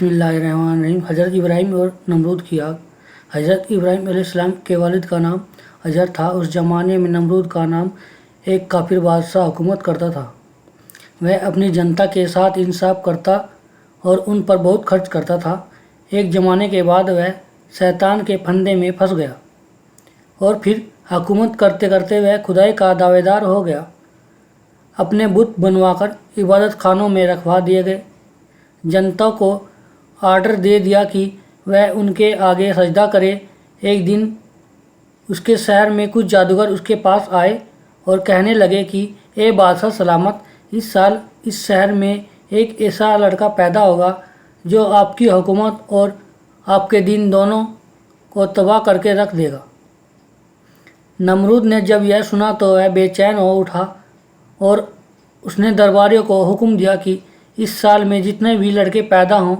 बिस्मिल्लाहिर्रहमानिर्रहीम। हज़रत इब्राहीम और नमरूद की आग। हज़रत इब्राहीम अलैहिस्सलाम के वालिद का नाम अजहर था। उस ज़माने में नमरूद का नाम एक काफिर बादशाह हुकूमत करता था। वह अपनी जनता के साथ इंसाफ करता और उन पर बहुत खर्च करता था। एक ज़माने के बाद वह शैतान के फंदे में फंस गया और फिर हुकूमत करते करते वह खुदाई का दावेदार हो गया। अपने बुत बनवाकर इबादत खानों में रखवा दिए गए। जनता को आर्डर दे दिया कि वह उनके आगे सजदा करे। एक दिन उसके शहर में कुछ जादूगर उसके पास आए और कहने लगे कि ए बादशाह सलामत, इस साल इस शहर में एक ऐसा लड़का पैदा होगा जो आपकी हुकूमत और आपके दिन दोनों को तबाह करके रख देगा। नमरूद ने जब यह सुना तो वह बेचैन हो उठा और उसने दरबारियों को हुक्म दिया कि इस साल में जितने भी लड़के पैदा हों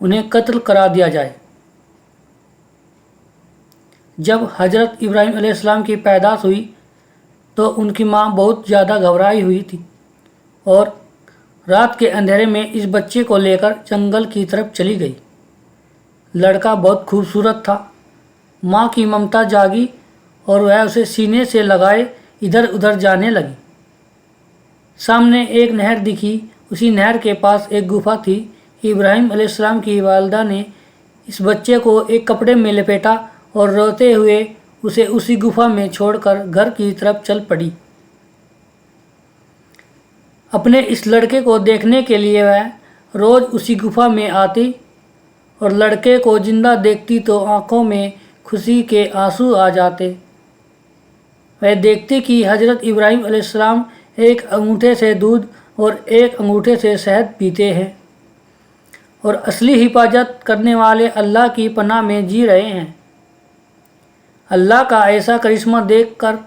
उन्हें कत्ल करा दिया जाए। जब हज़रत इब्राहीम अलैहिस्सलाम की पैदाश हुई तो उनकी माँ बहुत ज़्यादा घबराई हुई थी और रात के अंधेरे में इस बच्चे को लेकर जंगल की तरफ चली गई। लड़का बहुत खूबसूरत था। माँ की ममता जागी और वह उसे सीने से लगाए इधर उधर जाने लगी। सामने एक नहर दिखी। उसी नहर के पास एक गुफा थी। इब्राहीम अलैहिस्सलाम की वालिदा ने इस बच्चे को एक कपड़े में लपेटा और रोते हुए उसे उसी गुफा में छोड़कर घर की तरफ चल पड़ी। अपने इस लड़के को देखने के लिए वह रोज़ उसी गुफा में आती और लड़के को जिंदा देखती तो आंखों में खुशी के आंसू आ जाते। वह देखती कि हज़रत इब्राहीम अलैहिस्सलाम एक अंगूठे से दूध और एक अंगूठे से शहद पीते हैं और असली हिफाजत करने वाले अल्लाह की पनाह में जी रहे हैं। अल्लाह का ऐसा करिश्मा देखकर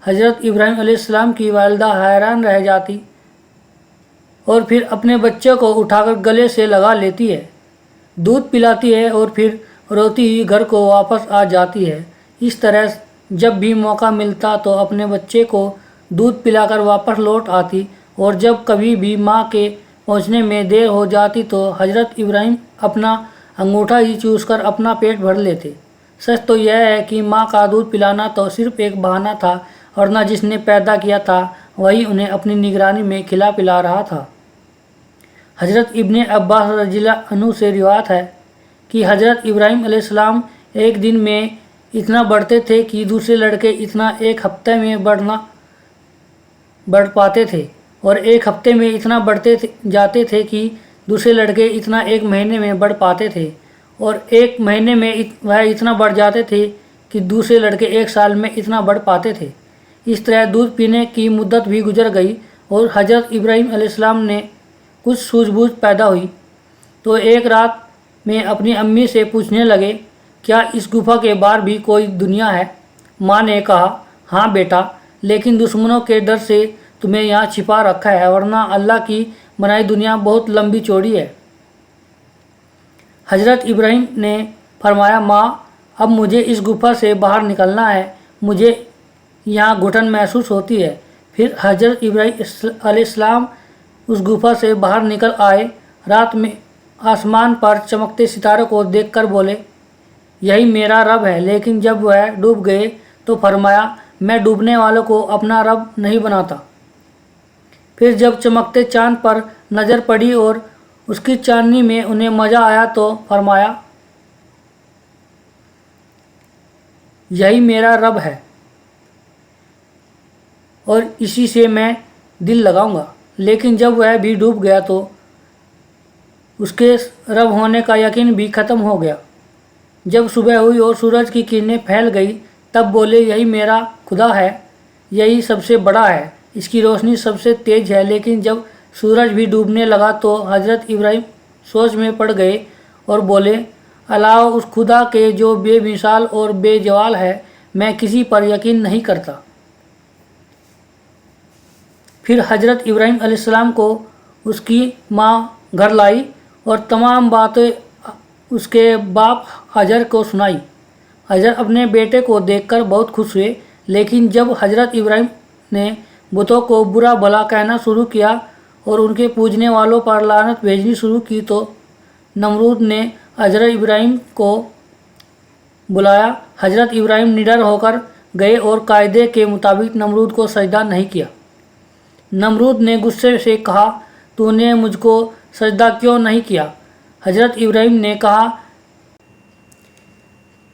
हज़रत इब्राहीम अलैहिस्सलाम की वालिदा हैरान रह जाती और फिर अपने बच्चे को उठाकर गले से लगा लेती है, दूध पिलाती है और फिर रोती हुई घर को वापस आ जाती है। इस तरह जब भी मौका मिलता तो अपने बच्चे को दूध पिलाकर वापस लौट आती और जब कभी भी माँ के पहुँचने में देर हो जाती तो हज़रत इब्राहीम अपना अंगूठा ही चूसकर अपना पेट भर लेते। सच तो यह है कि माँ का दूध पिलाना तो सिर्फ एक बहाना था और न जिसने पैदा किया था वही उन्हें अपनी निगरानी में खिला पिला रहा था। हज़रत इब्ने अब्बास रज़ियल्लाहु अन्हु से रिवायत है कि हज़रत इब्राहीम अलैहिस्सलाम एक दिन में इतना बढ़ते थे कि दूसरे लड़के इतना एक हफ्ते में बढ़ पाते थे और एक हफ्ते में इतना जाते थे कि दूसरे लड़के इतना एक महीने में बढ़ पाते थे और एक महीने में वह इतना बढ़ जाते थे कि दूसरे लड़के एक साल में इतना बढ़ पाते थे। इस तरह दूध पीने की मुद्दत भी गुजर गई और हज़रत इब्राहीम अलैहिस्सलाम ने कुछ सूझबूझ पैदा हुई तो एक रात में अपनी अम्मी से पूछने लगे, क्या इस गुफा के बाहर भी कोई दुनिया है? माँ ने कहा, हाँ बेटा, लेकिन दुश्मनों के डर से तुम्हें यहाँ छिपा रखा है, वरना अल्लाह की बनाई दुनिया बहुत लंबी चौड़ी है। हज़रत इब्राहीम ने फरमाया, माँ, अब मुझे इस गुफा से बाहर निकलना है, मुझे यहाँ घुटन महसूस होती है। फिर हज़रत इब्राहीम अलैहिस्सलाम उस गुफा से बाहर निकल आए। रात में आसमान पर चमकते सितारों को देखकर बोले, यही मेरा रब है। लेकिन जब वह डूब गए तो फरमाया, मैं डूबने वालों को अपना रब नहीं बनाता। फिर जब चमकते चांद पर नज़र पड़ी और उसकी चांदनी में उन्हें मज़ा आया तो फरमाया, यही मेरा रब है और इसी से मैं दिल लगाऊंगा। लेकिन जब वह भी डूब गया तो उसके रब होने का यकीन भी ख़त्म हो गया। जब सुबह हुई और सूरज की किरणें फैल गई तब बोले, यही मेरा खुदा है, यही सबसे बड़ा है, इसकी रोशनी सबसे तेज़ है। लेकिन जब सूरज भी डूबने लगा तो हज़रत इब्राहीम सोच में पड़ गए और बोले, अलावा उस खुदा के जो बेमिसाल और बेजवाल है, मैं किसी पर यकीन नहीं करता। फिर हज़रत इब्राहीम अलैहिस्सलाम को उसकी माँ घर लाई और तमाम बातें उसके बाप अजहर को सुनाई। अजहर अपने बेटे को देखकर बहुत खुश हुए। लेकिन जब हज़रत इब्राहीम ने बुतों को बुरा भला कहना शुरू किया और उनके पूजने वालों पर लानत भेजनी शुरू की तो नमरूद ने हज़रत इब्राहिम को बुलाया। हज़रत इब्राहिम निडर होकर गए और कायदे के मुताबिक नमरूद को सजदा नहीं किया। नमरूद ने गुस्से से कहा, तूने मुझको सजदा क्यों नहीं किया? हज़रत इब्राहिम ने कहा,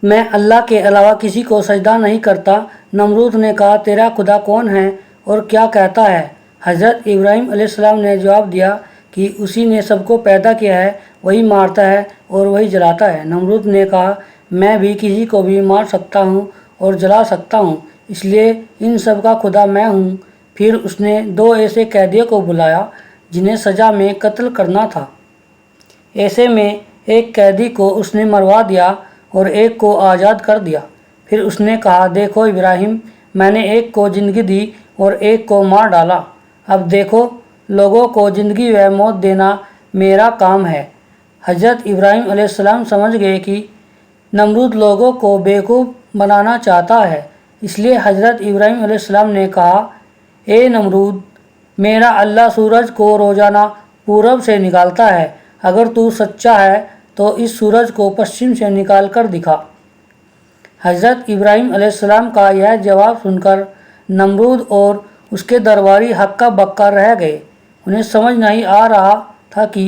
मैं अल्लाह के अलावा किसी को सजदा नहीं करता। नमरूद ने कहा, तेरा खुदा कौन है और क्या कहता है? हज़रत इब्राहिम अलैहिस्सलाम ने जवाब दिया कि उसी ने सबको पैदा किया है, वही मारता है और वही जलाता है। नमरूद ने कहा, मैं भी किसी को भी मार सकता हूँ और जला सकता हूँ, इसलिए इन सब का खुदा मैं हूँ। फिर उसने 2 ऐसे कैदियों को बुलाया जिन्हें सज़ा में कत्ल करना था। ऐसे में एक कैदी को उसने मरवा दिया और एक को आज़ाद कर दिया। फिर उसने कहा, देखो इब्राहिम, मैंने एक को ज़िंदगी दी और एक को मार डाला। अब देखो, लोगों को ज़िंदगी व मौत देना मेरा काम है। हज़रत इब्राहिम अलैहिस्सलाम समझ गए कि नमरूद लोगों को बेवकूफ़ बनाना चाहता है, इसलिए हज़रत इब्राहिम अलैहिस्सलाम ने कहा, ए नमरूद, मेरा अल्लाह सूरज को रोज़ाना पूरब से निकालता है। अगर तू सच्चा है तो इस सूरज को पश्चिम से निकाल कर दिखा। हज़रत इब्राहिम अलैहिस्सलाम का यह जवाब सुनकर नमरूद और उसके दरबारी हक्का बक्का रह गए। उन्हें समझ नहीं आ रहा था कि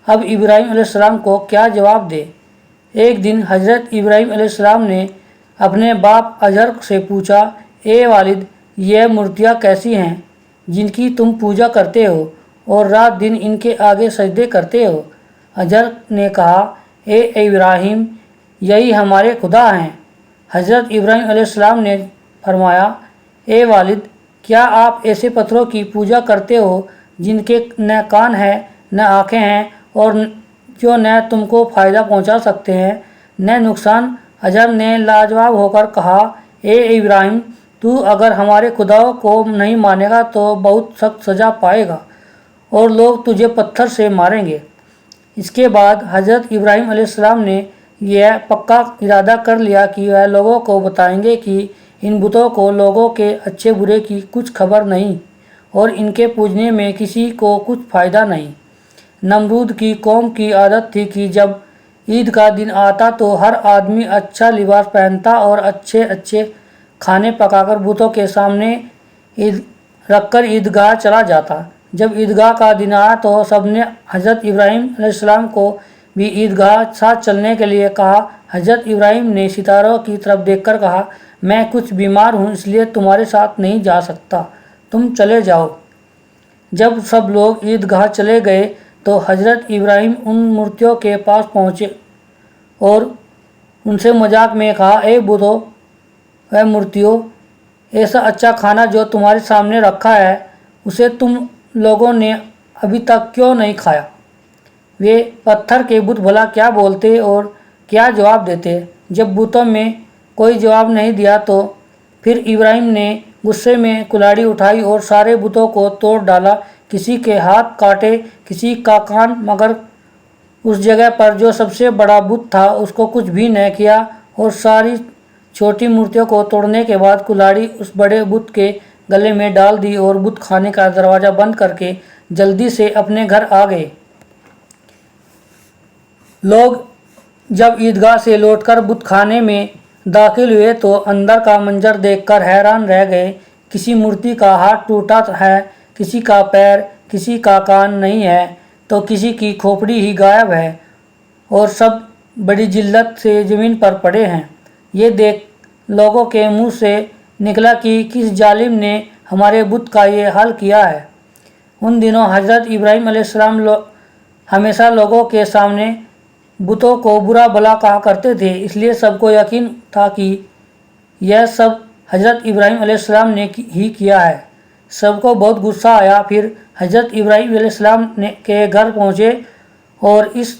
अब इब्राहिम अलैहिस्सलाम को क्या जवाब दे। एक दिन हज़रत इब्राहिम अलैहिस्सलाम ने अपने बाप अजर से पूछा, ए वालिद, यह मूर्तियाँ कैसी हैं जिनकी तुम पूजा करते हो और रात दिन इनके आगे सजदे करते हो? अजर ने कहा, ए इब्राहिम, यही हमारे खुदा हैं। हज़रत इब्राहिम अलैहिस्सलाम ने फरमाया, ए वालिद, क्या आप ऐसे पत्थरों की पूजा करते हो जिनके न कान हैं न आँखें हैं और जो न तुमको फ़ायदा पहुंचा सकते हैं न नुकसान? अजर ने लाजवाब होकर कहा, ए इब्राहिम, तू अगर हमारे खुदाओं को नहीं मानेगा तो बहुत सख्त सज़ा पाएगा और लोग तुझे पत्थर से मारेंगे। इसके बाद हज़रत इब्राहिम अलैहिस्सलाम ने यह पक्का इरादा कर लिया कि वह लोगों को बताएंगे कि इन बुतों को लोगों के अच्छे बुरे की कुछ खबर नहीं और इनके पूजने में किसी को कुछ फ़ायदा नहीं। नमरूद की कौम की आदत थी कि जब ईद का दिन आता तो हर आदमी अच्छा लिबास पहनता और अच्छे अच्छे खाने पकाकर बुतों के सामने रखकर ईदगाह चला जाता। जब ईदगाह का दिन आया तो सबने हज़रत इब्राहिम अलैहिस्सलाम को भी ईदगाह साथ चलने के लिए कहा। हज़रत इब्राहिम ने सितारों की तरफ देखकर कहा, मैं कुछ बीमार हूँ, इसलिए तुम्हारे साथ नहीं जा सकता, तुम चले जाओ। जब सब लोग ईदगाह चले गए तो हज़रत इब्राहिम उन मूर्तियों के पास पहुँचे और उनसे मजाक में कहा, ए बुतों व मूर्तियों, ऐसा अच्छा खाना जो तुम्हारे सामने रखा है उसे तुम लोगों ने अभी तक क्यों नहीं खाया? वे पत्थर के बुत भला क्या बोलते और क्या जवाब देते? जब बुतों में कोई जवाब नहीं दिया तो फिर इब्राहिम ने गुस्से में कुल्हाड़ी उठाई और सारे बुतों को तोड़ डाला। किसी के हाथ काटे, किसी का कान, मगर उस जगह पर जो सबसे बड़ा बुत था उसको कुछ भी न किया और सारी छोटी मूर्तियों को तोड़ने के बाद कुल्हाड़ी उस बड़े बुत के गले में डाल दी और बुत खाने का दरवाज़ा बंद करके जल्दी से अपने घर आ गए। लोग जब ईदगाह से लौटकर बुत खाने में दाखिल हुए तो अंदर का मंजर देखकर हैरान रह गए। किसी मूर्ति का हाथ टूटा है, किसी का पैर, किसी का कान नहीं है तो किसी की खोपड़ी ही गायब है और सब बड़ी जिल्लत से ज़मीन पर पड़े हैं। ये देख लोगों के मुंह से निकला कि किस जालिम ने हमारे बुत का ये हाल किया है। उन दिनों हज़रत इब्राहिम अलैहिस्सलाम हमेशा लोगों के सामने बुतों को बुरा भला कहा करते थे, इसलिए सबको यकीन था कि यह सब हज़रत इब्राहिम अलैहिस्सलाम ने ही किया है। सबको बहुत गुस्सा आया। फिर हज़रत इब्राहिम अलैहिस्सलाम के घर पहुँचे और इस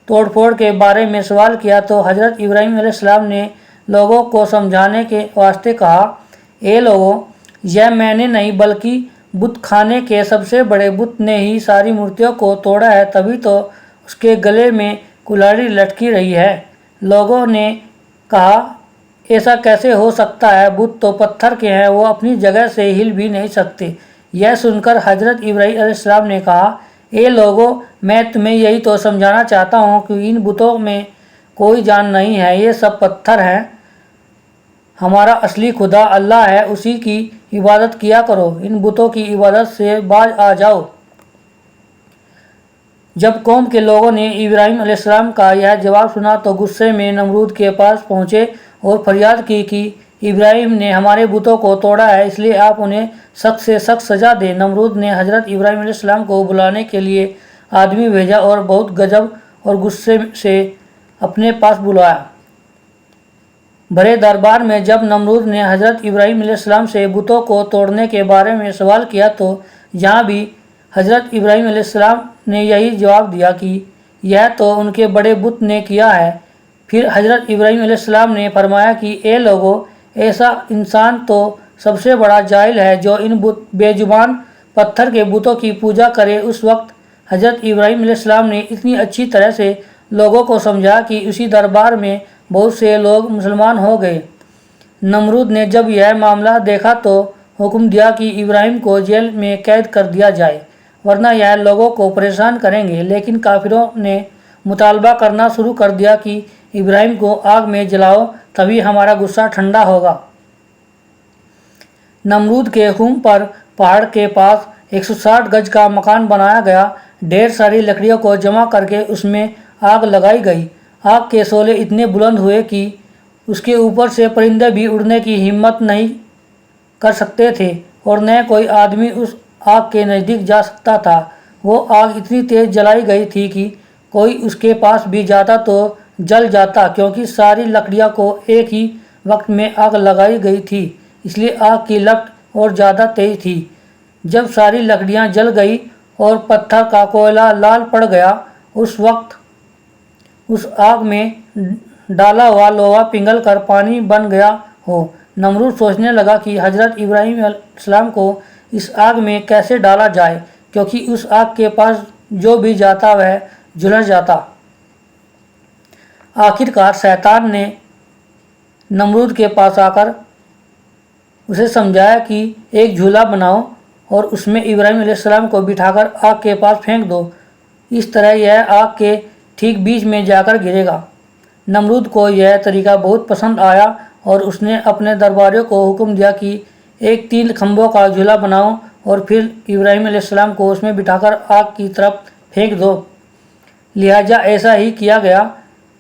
तोड़फोड़ के बारे में सवाल किया तो हज़रत इब्राहिम अलैहिस्सलाम ने लोगों को समझाने के वास्ते कहा, ए लोगों, यह मैंने नहीं बल्कि बुत खाने के सबसे बड़े बुत ने ही सारी मूर्तियों को तोड़ा है, तभी तो उसके गले में कुल्हाड़ी लटकी रही है। लोगों ने कहा, ऐसा कैसे हो सकता है? बुत तो पत्थर के हैं, वो अपनी जगह से हिल भी नहीं सकते। यह सुनकर हज़रत इब्राहिम अलैहिस्सलाम ने कहा, اے لوگوں، میں تمہیں یہی تو سمجھانا چاہتا ہوں کہ ان بتوں میں کوئی جان نہیں ہے، یہ سب پتھر ہیں۔ ہمارا اصلی خدا اللہ ہے، اسی کی عبادت کیا کرو، ان بتوں کی عبادت سے باز آ جاؤ۔ جب قوم کے لوگوں نے ابراہیم علیہ السلام کا یہ جواب سنا تو غصے میں نمرود کے پاس پہنچے اور فریاد کی کہ ابراہیم نے ہمارے بتوں کو توڑا ہے، اس لیے آپ انہیں سخت سے سخت سزا دیں۔ نمرود نے حضرت ابراہیم علیہ السلام کو بلانے کے لیے آدمی بھیجا اور بہت غضب اور غصے سے اپنے پاس بلایا۔ بڑے دربار میں جب نمرود نے حضرت ابراہیم علیہ السلام سے بتوں کو توڑنے کے بارے میں سوال کیا تو یہاں بھی حضرت ابراہیم علیہ السلام نے یہی جواب دیا کہ یہ تو ان کے بڑے بت نے کیا ہے۔ پھر حضرت ابراہیم علیہ السلام نے فرمایا کہ اے لوگوں، ایسا انسان تو سب سے بڑا جاہل ہے جو ان بے زبان پتھر کے بتوں کی پوجا کرے۔ اس وقت حضرت ابراہیم علیہ السلام نے اتنی اچھی طرح سے لوگوں کو سمجھا کہ اسی دربار میں بہت سے لوگ مسلمان ہو گئے۔ نمرود نے جب یہ معاملہ دیکھا تو حکم دیا کہ ابراہیم کو جیل میں قید کر دیا جائے، ورنہ یہ لوگوں کو پریشان کریں گے۔ لیکن کافروں نے مطالبہ کرنا شروع کر دیا کہ ابراہیم کو آگ میں جلاؤ، تبھی ہمارا غصہ ٹھنڈا ہوگا۔ نمرود کے حکم پر پہاڑ کے پاس 160 گز کا مکان بنایا گیا، ڈھیر ساری لکڑیوں کو جمع کر کے اس میں آگ لگائی گئی۔ آگ کے شعلے اتنے بلند ہوئے کہ اس کے اوپر سے پرندے بھی اڑنے کی ہمت نہیں کر سکتے تھے اور نہ کوئی آدمی اس آگ کے نزدیک جا سکتا تھا۔ وہ آگ اتنی تیز جلائی گئی تھی کہ کوئی اس کے پاس بھی جاتا تو جل جاتا، کیونکہ ساری لکڑیوں کو ایک ہی وقت میں آگ لگائی گئی تھی، اس لیے آگ کی لپٹ اور زیادہ تیز تھی۔ جب ساری لکڑیاں جل گئی اور پتھر کا کوئلہ لال پڑ گیا، اس وقت اس آگ میں ڈالا ہوا لوہا پگھل کر پانی بن گیا ہو۔ نمرود سوچنے لگا کہ حضرت ابراہیم علیہ السلام کو اس آگ میں کیسے ڈالا جائے، کیونکہ اس آگ کے پاس جو بھی جاتا وہ جھلس جاتا۔ آخرکار شیطان نے نمرود کے پاس آ کر اسے سمجھایا کہ ایک جھولا بناؤ اور اس میں ابراہیم علیہ السلام کو بٹھا کر آگ کے پاس پھینک دو، اس طرح یہ آگ کے ٹھیک بیچ میں جا کر گرے گا۔ نمرود کو یہ طریقہ بہت پسند آیا اور اس نے اپنے درباریوں کو حکم دیا کہ ایک 3 کھمبوں کا جھولا بناؤ اور پھر ابراہیم علیہ السلام کو اس میں بٹھا کر آگ کی طرف پھینک دو۔ لہٰذا ایسا ہی کیا گیا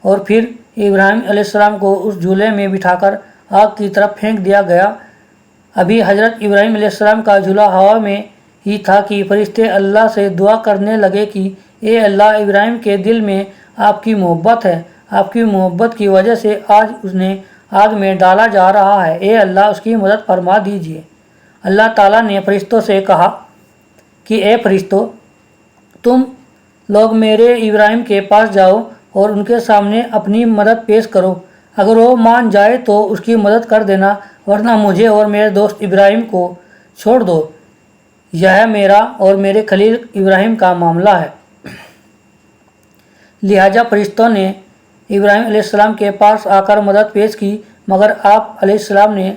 اور پھر ابراہیم علیہ السلام کو اس جھولے میں بٹھا کر آگ کی طرف پھینک دیا گیا۔ ابھی حضرت ابراہیم علیہ السلام کا جھولا ہوا میں ہی تھا کہ فرشتے اللہ سے دعا کرنے لگے کہ اے اللہ، ابراہیم کے دل میں آپ کی محبت ہے، آپ کی محبت کی وجہ سے آج انہیں آگ میں ڈالا جا رہا ہے، اے اللہ اس کی مدد فرما دیجیے۔ اللہ تعالیٰ نے فرشتوں سے کہا کہ اے فرشتوں، تم لوگ میرے ابراہیم کے پاس جاؤ اور ان کے سامنے اپنی مدد پیش کرو، اگر وہ مان جائے تو اس کی مدد کر دینا، ورنہ مجھے اور میرے دوست ابراہیم کو چھوڑ دو، یہ میرا اور میرے خلیل ابراہیم کا معاملہ ہے۔ لہٰذا فرشتوں نے ابراہیم علیہ السلام کے پاس آ کر مدد پیش کی، مگر آپ علیہ السلام نے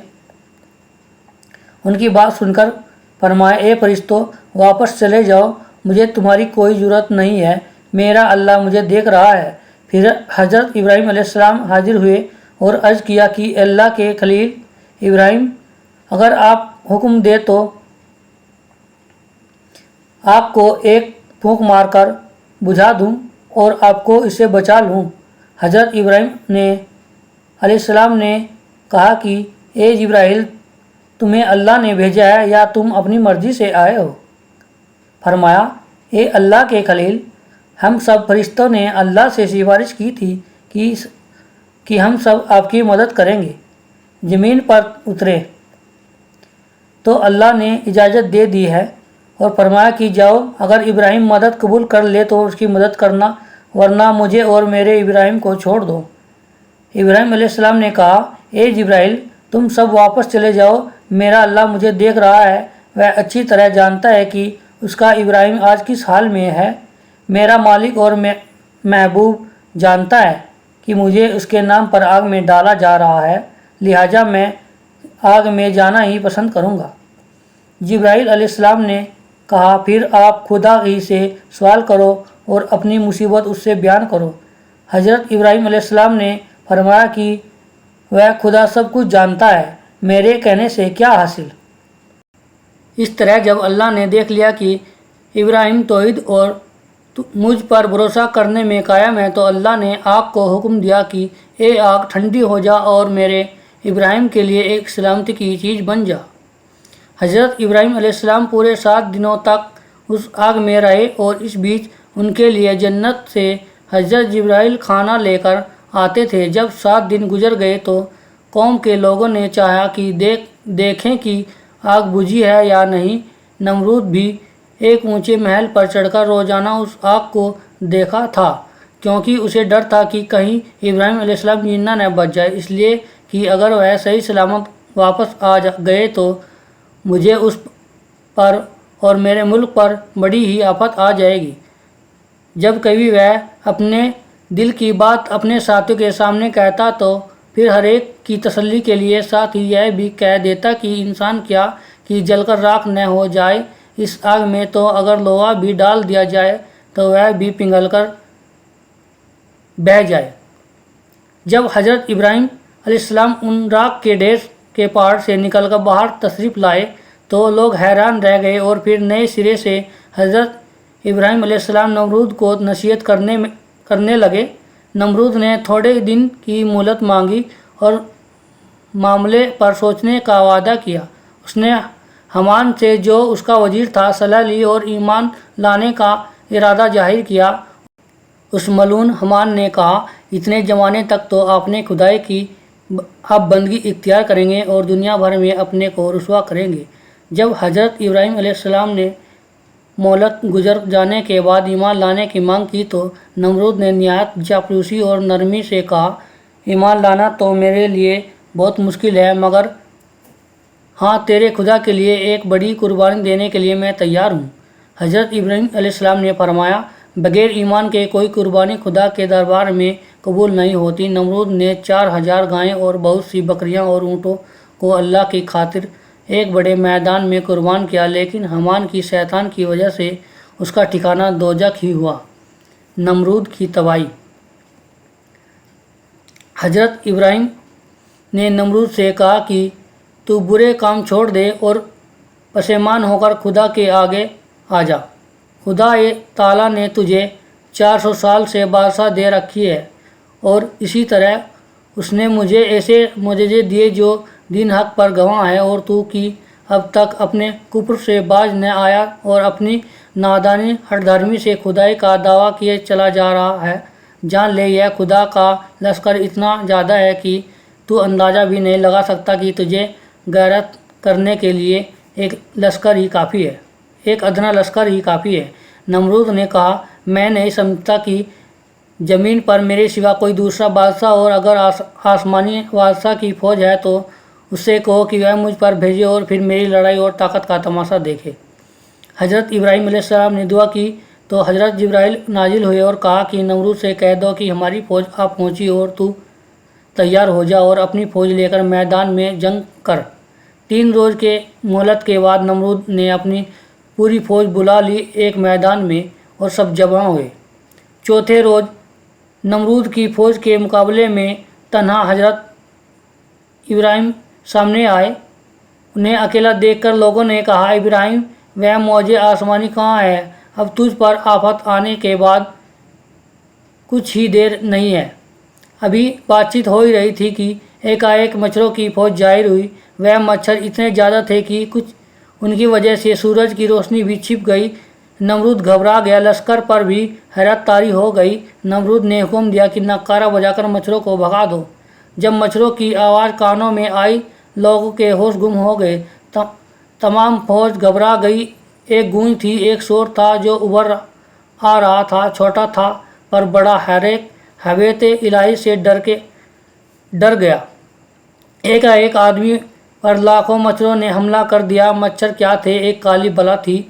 ان کی بات سن کر فرمایا اے فرشتوں، واپس چلے جاؤ، مجھے تمہاری کوئی ضرورت نہیں ہے، میرا اللہ مجھے دیکھ رہا ہے۔ پھر حضرت ابراہیم علیہ السلام حاضر ہوئے اور عرض کیا کہ اللہ کے خلیل ابراہیم، اگر آپ حکم دیں تو آپ کو ایک پھونک مار کر بجھا دوں اور آپ کو اس سے بچا لوں۔ حضرت ابراہیم علیہ السلام نے کہا کہ اے جبرائیل، تمہیں اللہ نے بھیجا ہے یا تم اپنی مرضی سے آئے ہو؟ فرمایا اے اللہ کے خلیل، ہم سب فرشتوں نے اللہ سے سفارش کی تھی کہ ہم سب آپ کی مدد کریں گے۔ زمین پر اترے تو اللہ نے اجازت دے دی ہے اور فرمایا کہ جاؤ، اگر ابراہیم مدد قبول کر لے تو اس کی مدد کرنا، ورنہ مجھے اور میرے ابراہیم کو چھوڑ دو۔ ابراہیم علیہ السلام نے کہا اے جبرائیل، تم سب واپس چلے جاؤ، میرا اللہ مجھے دیکھ رہا ہے، وہ اچھی طرح جانتا ہے کہ اس کا ابراہیم آج کس حال میں ہے۔ میرا مالک اور محبوب جانتا ہے کہ مجھے اس کے نام پر آگ میں ڈالا جا رہا ہے، لہٰذا میں آگ میں جانا ہی پسند کروں گا۔ جبرائیل علیہ السلام نے کہا پھر آپ خدا ہی سے سوال کرو اور اپنی مصیبت اس سے بیان کرو۔ حضرت ابراہیم علیہ السلام نے فرمایا کہ وہ خدا سب کچھ جانتا ہے، میرے کہنے سے کیا حاصل۔ اس طرح جب اللہ نے دیکھ لیا کہ ابراہیم توحید اور مجھ پر بھروسہ کرنے میں قائم ہے تو اللہ نے آگ کو حکم دیا کہ اے آگ ٹھنڈی ہو جا اور میرے ابراہیم کے لیے ایک سلامتی کی چیز بن جا۔ حضرت ابراہیم علیہ السلام پورے 7 دنوں تک اس آگ میں رہے اور اس بیچ ان کے لیے جنت سے حضرت جبرائیل کھانا لے کر آتے تھے۔ جب 7 دن گزر گئے تو قوم کے لوگوں نے چاہا کہ دیکھیں کہ آگ بجھی ہے یا نہیں۔ نمرود بھی ایک اونچے محل پر چڑھ کر روزانہ اس آگ کو دیکھا تھا، کیونکہ اسے ڈر تھا کہ کہیں ابراہیم علیہ السلام زندہ نہ بچ جائے، اس لیے کہ اگر وہ صحیح سلامت واپس آ گئے تو مجھے اس پر اور میرے ملک پر بڑی ہی آفت آ جائے گی۔ جب کبھی وہ اپنے دل کی بات اپنے ساتھیوں کے سامنے کہتا تو پھر ہر ایک کی تسلی کے لیے ساتھ ہی یہ بھی کہہ دیتا کہ انسان کیا کہ جل کر راکھ نہ ہو جائے اس آگ میں، تو اگر لوہا بھی ڈال دیا جائے تو وہ بھی پگھل کر بہہ جائے۔ جب حضرت ابراہیم علیہ السلام ان راکھ کے ڈھیر کے پہاڑ سے نکل کر باہر تشریف لائے تو لوگ حیران رہ گئے اور پھر نئے سرے سے حضرت ابراہیم علیہ السلام نمرود کو نصیحت کرنے لگے۔ نمرود نے تھوڑے دن کی مہلت مانگی اور معاملے پر سوچنے کا وعدہ کیا۔ اس نے حامان سے جو اس کا وزیر تھا صلاح لی اور ایمان لانے کا ارادہ ظاہر کیا۔ اس ملعون حامان نے کہا اتنے زمانے تک تو آپ نے خدائی کی آپ بندگی اختیار کریں گے اور دنیا بھر میں اپنے کو رسوا کریں گے۔ جب حضرت ابراہیم علیہ السلام نے مہلت گزر جانے کے بعد ایمان لانے کی مانگ کی تو نمرود نے نہایت چاپلوسی اور نرمی سے کہا ایمان لانا تو میرے لیے بہت مشکل ہے، مگر ہاں تیرے خدا کے لیے ایک بڑی قربانی دینے کے لیے میں تیار ہوں۔ حضرت ابراہیم علیہ السلام نے فرمایا بغیر ایمان کے کوئی قربانی خدا کے دربار میں قبول نہیں ہوتی۔ نمرود نے 4000 گائیں اور بہت سی بکریاں اور اونٹوں کو اللہ کی خاطر ایک بڑے میدان میں قربان کیا، لیکن حامان کی شیطان کی وجہ سے اس کا ٹھکانہ دوزخ ہی ہوا۔ نمرود کی تباہی۔ حضرت ابراہیم نے نمرود سے کہا کہ تو برے کام چھوڑ دے اور پشیمان ہو کر خدا کے آگے آ جا۔ خدا تعالیٰ نے تجھے 400 سال سے بادشاہ دے رکھی ہے اور اسی طرح اس نے مجھے ایسے معجزے دیے جو دین حق پر گواہ ہے، اور تو کی اب تک اپنے کفر سے باز نہ آیا اور اپنی نادانی ہٹ دھرمی سے خدائی کا دعویٰ کیے چلا جا رہا ہے۔ جان لے یہ خدا کا لشکر اتنا زیادہ ہے کہ تو اندازہ بھی نہیں لگا سکتا کہ تجھے غیرت کرنے کے لیے ایک لشکر ہی کافی ہے، ایک ادنا لشکر ہی کافی ہے۔ نمرود نے کہا میں نہیں سمجھتا کہ زمین پر میرے سوا کوئی دوسرا بادشاہ، اور اگر آسمانی بادشاہ کی فوج ہے تو اس سے کہو کہ وہ مجھ پر بھیجے اور پھر میری لڑائی اور طاقت کا تماشا دیکھے۔ حضرت ابراہیم علیہ السلام نے دعا کی تو حضرت جبرائیل نازل ہوئے اور کہا کہ نمرود سے کہہ دو کہ ہماری فوج آ پہنچی اور تو تیار ہو جا اور اپنی فوج لے کر میدان میں جنگ کر۔ 3 روز کے مہلت کے بعد نمرود نے اپنی پوری فوج بلا لی ایک میدان میں اور سب جمع ہوئے۔ چوتھے روز نمرود کی فوج کے مقابلے میں تنہا حضرت ابراہیم سامنے آئے۔ انہیں اکیلا دیکھ کر لوگوں نے کہا ابراہیم وہ موج آسمانی کہاں ہے؟ اب تجھ پر آفت آنے کے بعد کچھ ہی دیر نہیں ہے۔ ابھی بات چیت ہو ہی رہی تھی کہ ایک مچھروں کی فوج ظاہر ہوئی۔ وہ مچھر اتنے زیادہ تھے کہ کچھ ان کی وجہ سے سورج کی روشنی بھی چھپ گئی۔ نمرود گھبرا گیا، لشکر پر بھی حیرت طاری ہو گئی۔ نمرود نے حکم دیا کہ نعرہ بجا کر مچھروں کو بھگا دو۔ جب مچھروں کی آواز کانوں میں آئی لوگوں کے ہوش گم ہو گئے، تمام فوج گھبرا گئی۔ ایک گونج تھی، ایک شور تھا جو ابھر آ رہا تھا، چھوٹا تھا پر بڑا، حیبت الہی سے ڈر گیا۔ ایک آدمی پر لاکھوں مچھروں نے حملہ کر دیا۔ مچھر کیا تھے؟ ایک کالی بلا تھی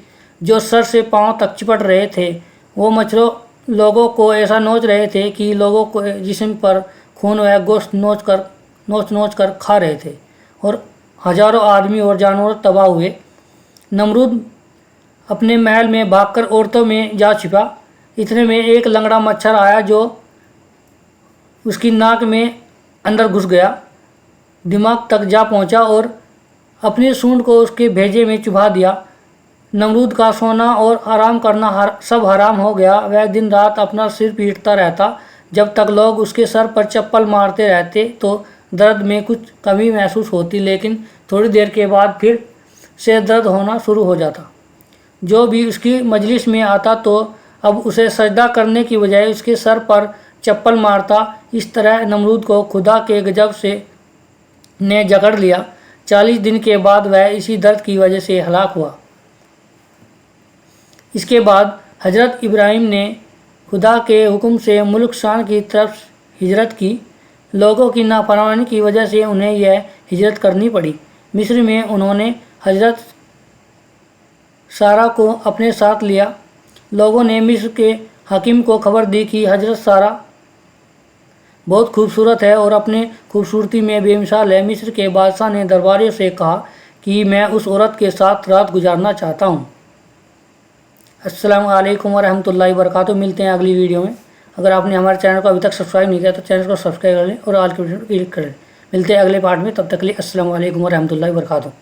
جو سر سے پاؤں تک چپٹ رہے تھے۔ وہ مچھروں لوگوں کو ایسا نوچ رہے تھے کہ لوگوں کے جسم پر خون و گوشت نوچ کر کھا رہے تھے اور ہزاروں آدمی اور جانور تباہ ہوئے۔ نمرود अपने महल में भागकर औरतों में जा छिपा। इतने में एक लंगड़ा मच्छर आया जो उसकी नाक में अंदर घुस गया, दिमाग तक जा पहुंचा और अपनी सूंड को उसके भेजे में चुभा दिया। नमरूद का सोना और आराम करना सब हराम हो गया। वह दिन रात अपना सिर पीटता रहता। जब तक लोग उसके सर पर चप्पल मारते रहते तो दर्द में कुछ कमी महसूस होती, लेकिन थोड़ी देर के बाद फिर से दर्द होना शुरू हो जाता। जो भी उसकी मजलिस में आता तो अब उसे सजदा करने की बजाय उसके सर पर चप्पल मारता। इस तरह नमरूद को खुदा के गजब से ने जकड़ लिया। 40 दिन के बाद वह इसी दर्द की वजह से हलाक हुआ। इसके बाद हजरत इब्राहिम ने खुदा के हुक्म से मुल्क शाम की तरफ हिजरत की। लोगों की नाफरमानी की वजह से उन्हें यह हिजरत करनी पड़ी। मिस्र में उन्होंने हजरत सारा को अपने साथ लिया। लोगों ने मिस्र के हकीम को खबर दी कि हजरत सारा बहुत खूबसूरत है और अपने खूबसूरती में बेमिसाल है। मिस्र के बादशाह ने दरबारियों से कहा कि मैं उस औरत के साथ रात गुजारना चाहता हूँ। अस्सलामु अलैकुम वरहमतुल्लाहि वबरकातुहू। मिलते हैं अगली वीडियो में। अगर आपने हमारे चैनल को अभी तक सब्सक्राइब नहीं किया तो चैनल को सब्सक्राइब कर लें और ऑल के बटन क्लिक कर लें। मिलते हैं अगले पार्ट में, तब तक के लिए अस्सलामु अलैकुम वरहमतुल्लाहि वबरकातुहू।